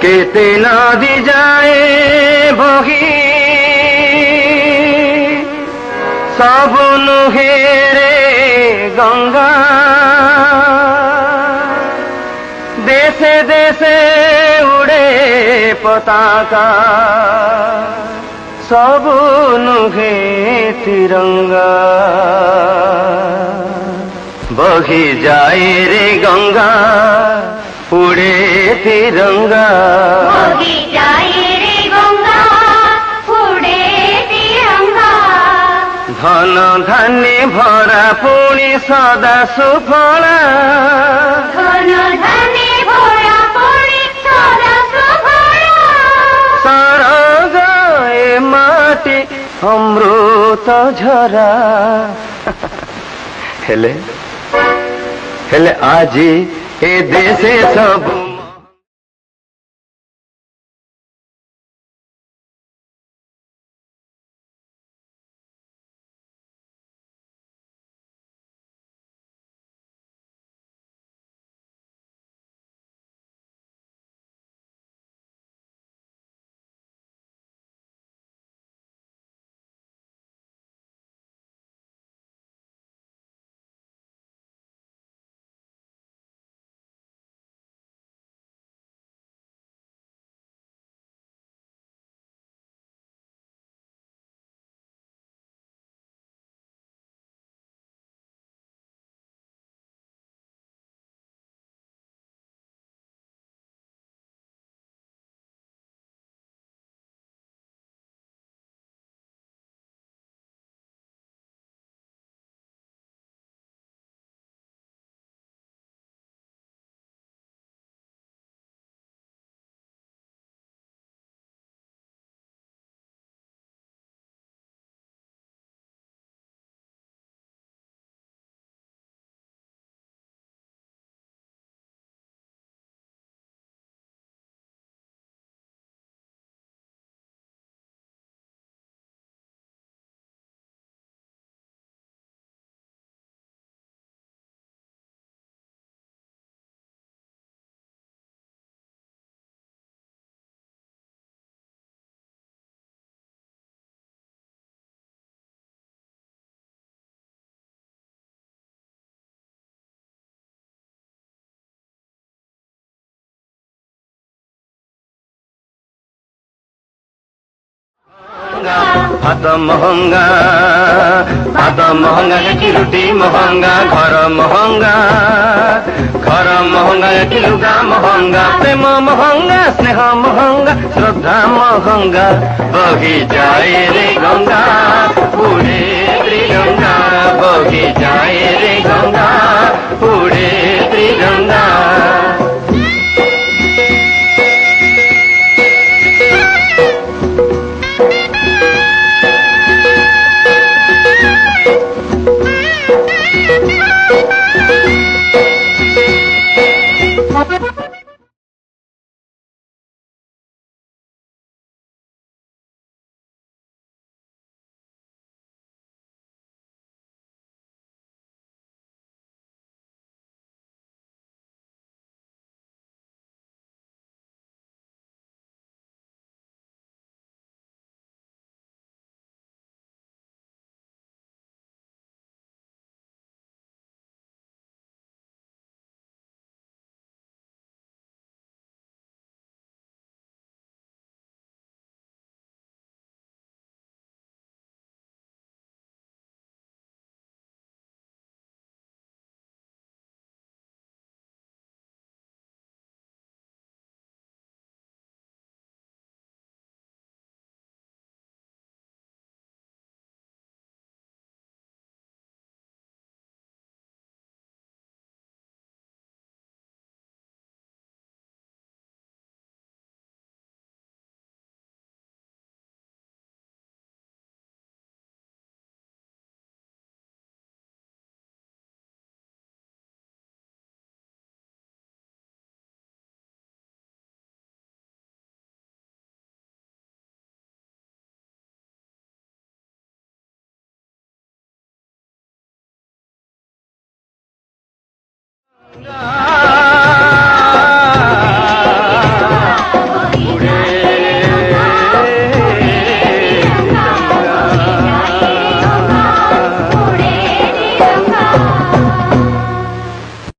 কেতে নদী যায় বহি সবু নুহে রে গঙ্গা দেশে দেশে উড়ে পতাকা সবু নুহে তিরঙ্গা বহি যায় রে গঙ্গা উড়ে তিরঙ্গা বহি যায় রে গঙ্গা উড়ে তিরঙ্গা ধন ধান্যে ভরা পুଣି সদা সুফলা ধন ধানে ভরা পুଣି সদা সুফলা ସରଗ ଏ ମାଟି ଅମୃତ ଝରା ହେଲେ ହେଲେ ଆଜି ଏ ଦେଶେ ସବୁ ভাত মহঙ্গা কি রুটি মহঙ্গা ঘর মহঙ্গা কি লুগা মহঙ্গা প্রেম মহঙ্গা স্নেহ মহঙ্গা শ্রদ্ধা মহঙ্গা বহি যায় রে গঙ্গা উড়ে ত্রিগঙ্গা বহি যায় রে গঙ্গা উড়ে ত্রিগঙ্গা